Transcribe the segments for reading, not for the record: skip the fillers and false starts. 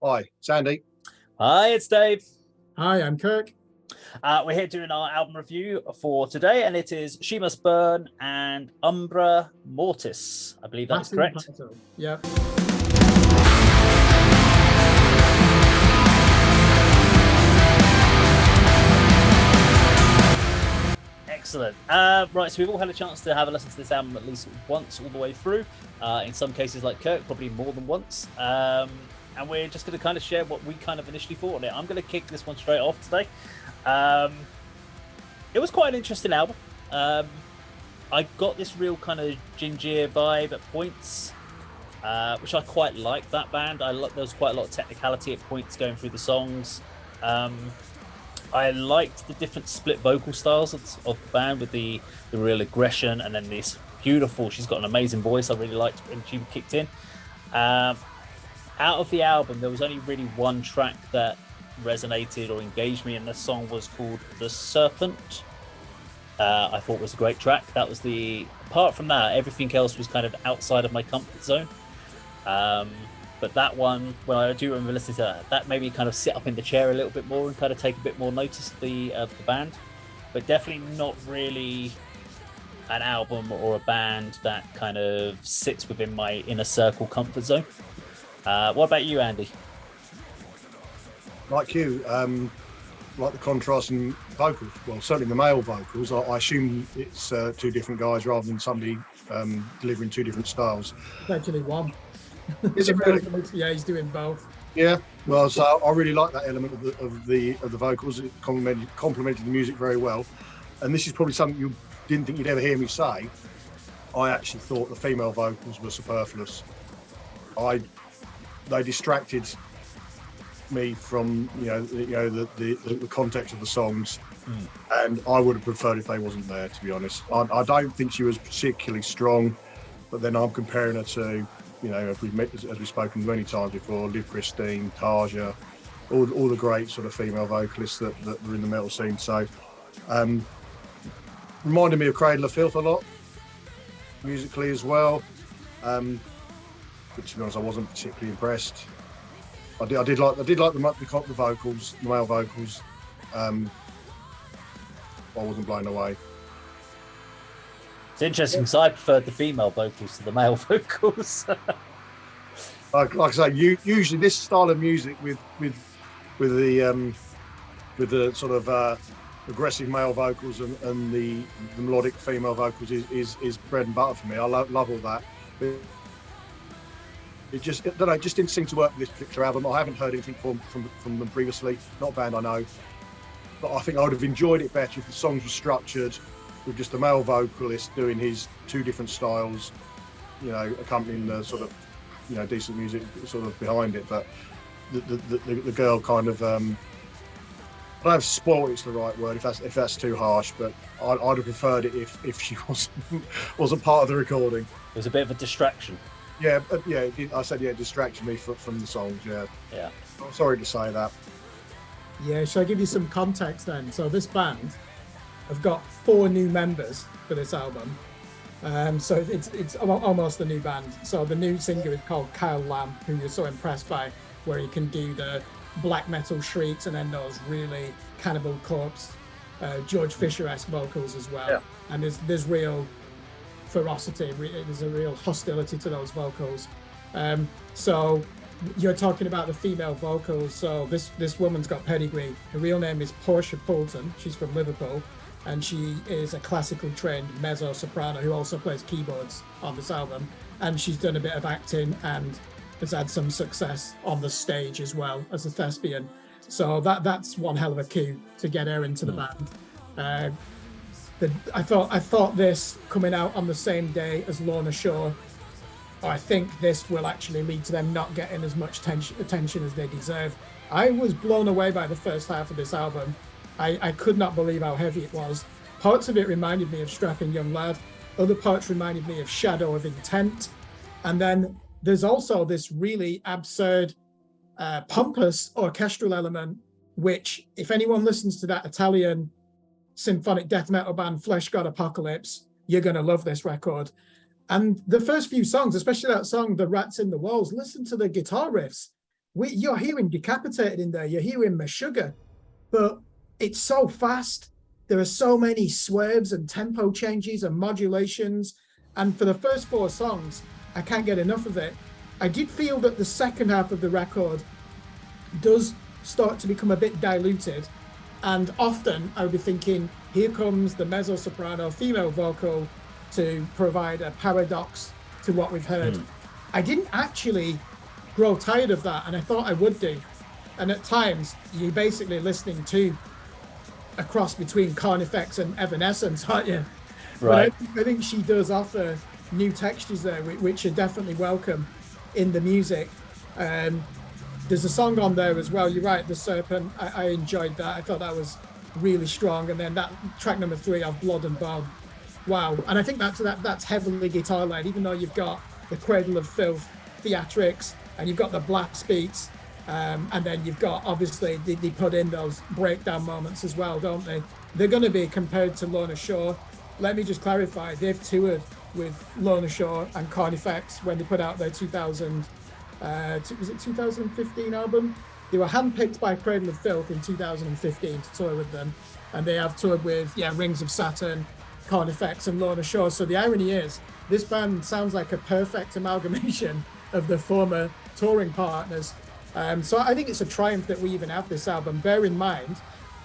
Hi, Sandy. Hi, it's Dave. Hi, I'm Kirk. We're here doing our album review for today, and it is She Must Burn and Umbra Mortis. I believe that's correct. Yep. Excellent. Right, so we've all had a chance to have a listen to this album at least once all the way through. In some cases, like Kirk, probably more than once. And we're just going to kind of share what we kind of initially thought on it. I'm going to kick this one straight off today. It was quite an interesting album. I got this real kind of ginger vibe at points, which I quite liked that band. There was quite a lot of technicality at points going through the songs. I liked the different split vocal styles of the band with the real aggression, and then this beautiful, she's got an amazing voice. I really liked when she kicked in. Out of the album, there was only really one track that resonated or engaged me, and the song was called The Serpent. I thought was a great track. Apart from that, everything else was kind of outside of my comfort zone. But that one, when I do remember listening to that made me kind of sit up in the chair a little bit more and kind of take a bit more notice of the band. But definitely not really an album or a band that kind of sits within my inner circle comfort zone. What about you, Andy? Like you, like the contrast in vocals. Well, certainly the male vocals. I assume it's two different guys rather than somebody delivering two different styles. It's actually one. Is it really? Yeah, he's doing both. Yeah. Well, so I really like that element of the vocals. It complemented the music very well. And this is probably something you didn't think you'd ever hear me say. I actually thought the female vocals were superfluous. They distracted me from the context of the songs, and I would have preferred if they wasn't there, to be honest. I don't think she was particularly strong, but then I'm comparing her to, as we've spoken many times before, Liv Christine, Tarja, all the great sort of female vocalists that were in the metal scene. So reminded me of Cradle of Filth a lot musically as well, but to be honest, I wasn't particularly impressed. I did like the vocals, the male vocals. I wasn't blown away. It's interesting because I preferred the female vocals to the male vocals. like I say, usually this style of music with the sort of aggressive male vocals and the melodic female vocals is bread and butter for me. I love all that. It just didn't seem to work with this particular album. I haven't heard anything from them previously. Not a band I know, but I think I would have enjoyed it better if the songs were structured with just a male vocalist doing his two different styles, accompanying the sort of, decent music sort of behind it. But the girl kind of, I don't know if spoiled it's the right word, if that's too harsh, but I'd have preferred it if she wasn't part of the recording. It was a bit of a distraction. Yeah, I said it distracted me from the songs. Yeah. I'm sorry to say that. Yeah, shall I give you some context then? So this band have got 4 new members for this album. So it's almost a new band. So the new singer is called Kyle Lamb, who you're so impressed by, where he can do the black metal shrieks and then those really Cannibal Corpse, George Fisher-esque vocals as well. Yeah. And there's real ferocity, there's a real hostility to those vocals. So you're talking about the female vocals. So this woman's got pedigree. Her real name is Portia Poulton. She's from Liverpool, and she is a classically trained mezzo-soprano who also plays keyboards on this album. And she's done a bit of acting and has had some success on the stage as well as a thespian. So that's one hell of a coup to get her into the band. I thought this coming out on the same day as Lorna Shore, I think this will actually lead to them not getting as much attention as they deserve. I was blown away by the first half of this album. I could not believe how heavy it was. Parts of it reminded me of Strapping Young Lad. Other parts reminded me of Shadow of Intent. And then there's also this really absurd, pompous orchestral element, which if anyone listens to that Italian symphonic death metal band Flesh God Apocalypse, you're going to love this record. And the first few songs, especially that song The Rats in the Walls, listen to the guitar riffs. you're hearing Decapitated in there, you're hearing Meshuggah, but it's so fast. There are so many swerves and tempo changes and modulations. And for the first 4 songs, I can't get enough of it. I did feel that the second half of the record does start to become a bit diluted. And often I would be thinking, here comes the mezzo-soprano female vocal to provide a paradox to what we've heard. I didn't actually grow tired of that, and I thought I would do. And at times, you're basically listening to a cross between Carnifex and Evanescence, aren't you? Right. But I think she does offer new textures there, which are definitely welcome in the music. There's a song on there as well. You're right, The Serpent. I enjoyed that. I thought that was really strong. And then that track number 3 of Blood and Bone. Wow. And I think that's heavily guitar led, even though you've got the Cradle of Filth theatrics and you've got the blast beats. And then you've got, obviously, they put in those breakdown moments as well, don't they? They're going to be compared to Lorna Shore. Let me just clarify, they've toured with Lorna Shore and Carnifex when they put out their 2015 album. They were handpicked by Cradle of Filth in 2015 to tour with them. And they have toured with, Rings of Saturn, Carnifex and Lorna Shore. So the irony is, this band sounds like a perfect amalgamation of the former touring partners. So I think it's a triumph that we even have this album. Bear in mind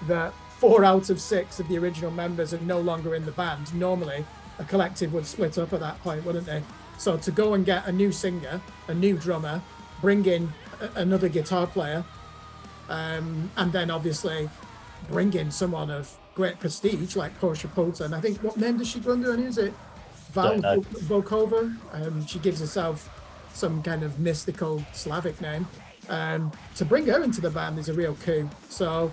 that 4 out of 6 of the original members are no longer in the band. Normally, a collective would split up at that point, wouldn't they? So to go and get a new singer, a new drummer, bring in another guitar player, and then obviously bring in someone of great prestige like Portia Poulton. I think, what name does she go under? And is it Val Volkova? She gives herself some kind of mystical Slavic name. To bring her into the band is a real coup. So,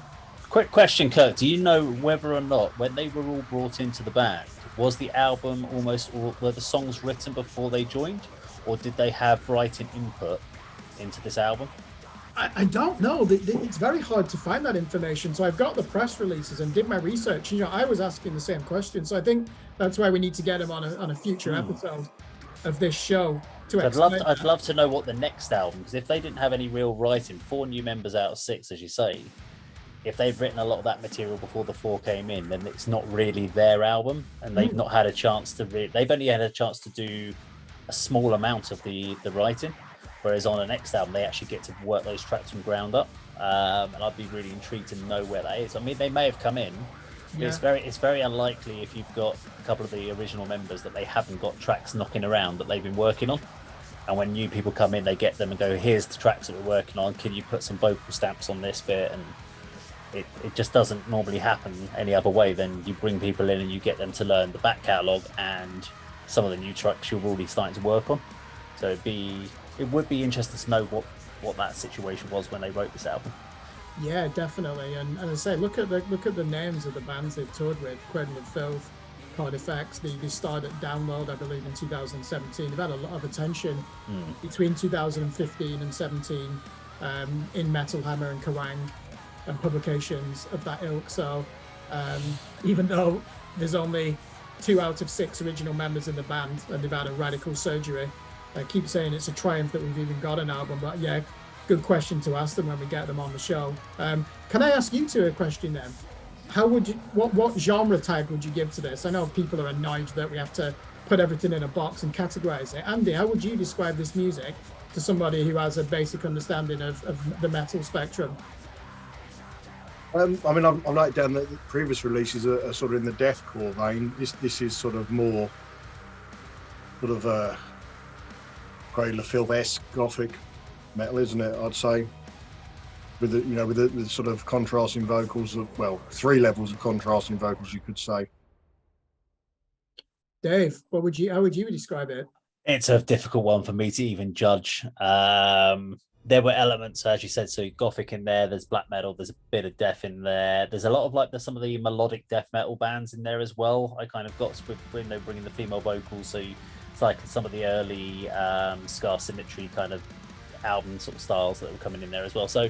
quick question, Kirk. Do you know whether or not, when they were all brought into the band, was the album were the songs written before they joined, or did they have writing input into this album? I don't know. It's very hard to find that information. So I've got the press releases and did my research. I was asking the same question. So I think that's why we need to get him on a future episode of this show. I'd love to know what the next album, because if they didn't have any real writing, 4 new members out of 6, as you say, if they've written a lot of that material before the 4 came in, then it's not really their album, and they've not had a chance to they've only had a chance to do a small amount of the writing, whereas on the next album they actually get to work those tracks from ground up. And I'd be really intrigued to know where that is. I mean, they may have come in, but it's very unlikely, if you've got a couple of the original members, that they haven't got tracks knocking around that they've been working on. And when new people come in, they get them and go, here's the tracks that we're working on, can you put some vocal stamps on this bit? And it just doesn't normally happen any other way than you bring people in and you get them to learn the back catalogue and some of the new tracks you're already starting to work on. So it would be interesting to know what that situation was when they wrote this album. Yeah, definitely. And as I say, look at the names of the bands they've toured with: Cradle of Filth, Carnifex. They started Download, I believe, in 2017. They've had a lot of attention between 2015 and 17 in Metal Hammer and Kerrang and publications of that ilk. So even though there's only 2 out of 6 original members in the band and they've had a radical surgery, I keep saying it's a triumph that we've even got an album. But yeah, good question to ask them when we get them on the show. Can I ask you two a question then? How would you, what genre tag would you give to this? I know people are annoyed that we have to put everything in a box and categorize it. Andy, how would you describe this music to somebody who has a basic understanding of the metal spectrum? I mean, I'm noting down that the previous releases are sort of in the deathcore vein. This is sort of more sort of Cradle of Filth-esque gothic metal, isn't it? I'd say, with the sort of contrasting vocals of, 3 levels of contrasting vocals, you could say. Dave, how would you describe it? It's a difficult one for me to even judge. There were elements, as you said, so gothic in there. There's black metal. There's a bit of death in there. There's a lot of there's some of the melodic death metal bands in there as well. I kind of got with bringing the female vocals, so it's like some of the early Scar Symmetry kind of album sort of styles that were coming in there as well. So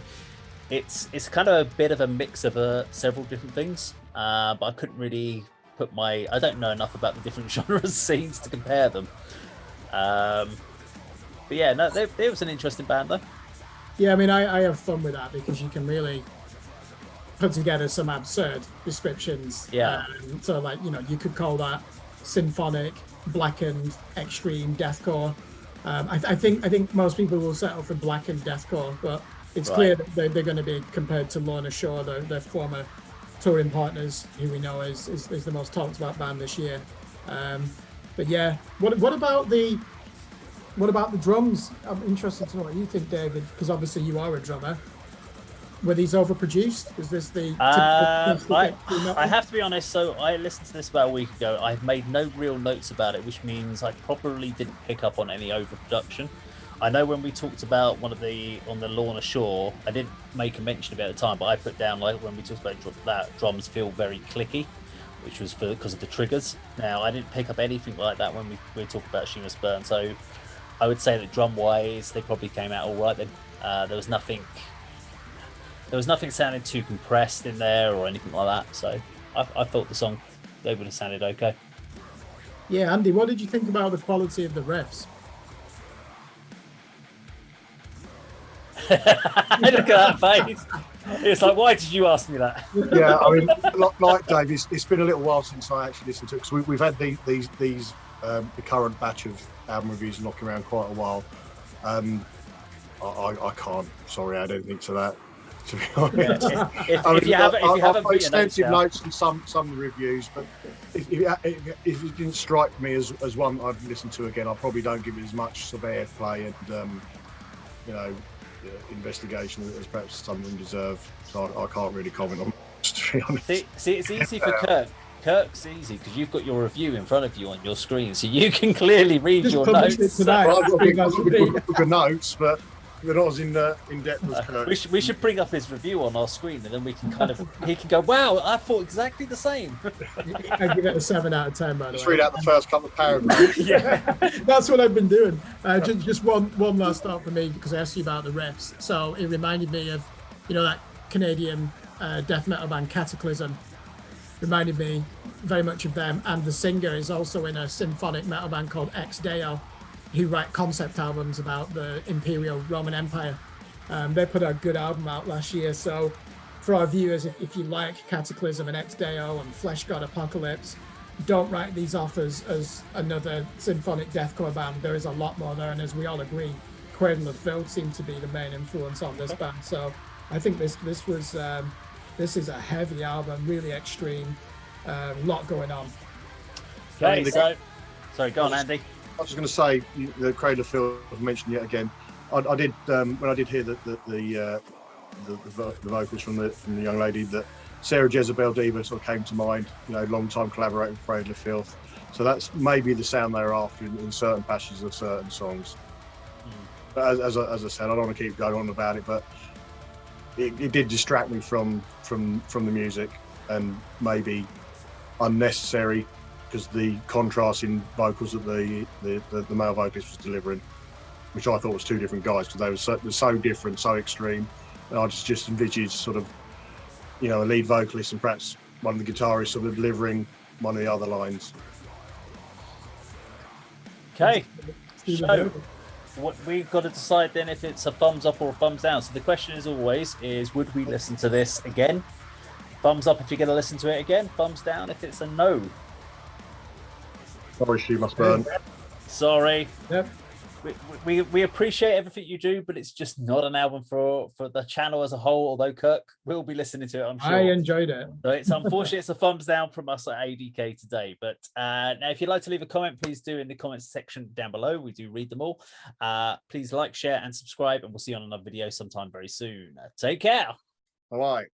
it's kind of a bit of a mix of several different things, but I couldn't really I don't know enough about the different genre scenes to compare them. But yeah, no, it was an interesting band though. Yeah, I mean, I have fun with that because you can really put together some absurd descriptions. Yeah. So, like, you know, you could call that symphonic, blackened, extreme deathcore. I think most people will settle for blackened deathcore, but it's clear that they're going to be compared to Lorna Shore, their former touring partners, who we know is the most talked about band this year. But yeah, what about the drums? I'm interested to know what you think, David, because obviously you are a drummer. Were these overproduced? Was this the I have to be honest, so I listened to this about a week ago. I've made no real notes about it, which means I probably didn't pick up on any overproduction. I know when we talked about on the Lorna Shore, I didn't make a mention of it at the time, but I put down, like, when we talked about that drums feel very clicky, which was because of the triggers. Now, I didn't pick up anything like that when we talked about Seamus Burn, so I would say that drum-wise, they probably came out all right then. There was nothing sounding too compressed in there or anything like that. So I thought the song, they would have sounded okay. Yeah, Andy, what did you think about the quality of the riffs? Look at that face. It's like, why did you ask me that? Yeah, I mean, like Dave, it's been a little while since I actually listened to it, because we've had the current batch of album reviews knocking around quite a while. I can't. Sorry, I don't think to that. To be honest, If you haven't got extensive notes on some of the reviews, but if it didn't strike me as one I'd listen to again, I probably don't give it as much sort of airplay and investigation as perhaps some of them deserve. So I can't really comment on it, to be honest. See, it's easy for Kirk. Kirk's easy because you've got your review in front of you on your screen, so you can clearly read your notes. Well, I've got a book of notes, but they're not as in depth as Kirk. We should bring up his review on our screen, and then we can he can go, wow, I thought exactly the same. I give it a 7 out of 10, by the way. Just read out the first couple of paragraphs. Yeah, that's what I've been doing. Just one last thought for me, because I asked you about the riffs. So it reminded me of, that Canadian death metal band Cataclysm. Reminded me very much of them, and the singer is also in a symphonic metal band called A.D.K, who write concept albums about the Imperial Roman Empire. They put a good album out last year, so for our viewers, if you like Cataclysm and A.D.K and Flesh God Apocalypse, don't write these off as another symphonic deathcore band. There is a lot more there, and as we all agree, Cradle of Filth seemed to be the main influence on this band. So I think this is a heavy album, really extreme, lot going on. Okay, sorry, go on, Andy. I was just going to say, the Cradle of Filth I've mentioned yet again. I did when I did hear the vocals from the young lady, that Sarah Jezebel Diva sort of came to mind. Long time collaborating with Cradle of Filth. So that's maybe the sound they're after in certain passages of certain songs. But as I said, I don't want to keep going on about it, but it did distract me from the music, and maybe unnecessary, because the contrast in vocals that the male vocalist was delivering, which I thought was two different guys, because they were so different, so extreme. And I just envisaged sort of, a lead vocalist and perhaps one of the guitarists sort of delivering one of the other lines. Okay, so what we've got to decide then if it's a thumbs up or a thumbs down. So the question is would we listen to this again? Thumbs up if you're going to listen to it again. Thumbs down if it's a no. Sorry, she must burn. Sorry. Yep. We appreciate everything you do, but it's just not an album for the channel as a whole, although Kirk will be listening to it, I'm sure. I enjoyed it. So it's unfortunate it's a thumbs down from us at A.D.K today. But now, if you'd like to leave a comment, please do in the comments section down below. We do read them all. Please like, share, and subscribe, and we'll see you on another video sometime very soon. Take care. All right.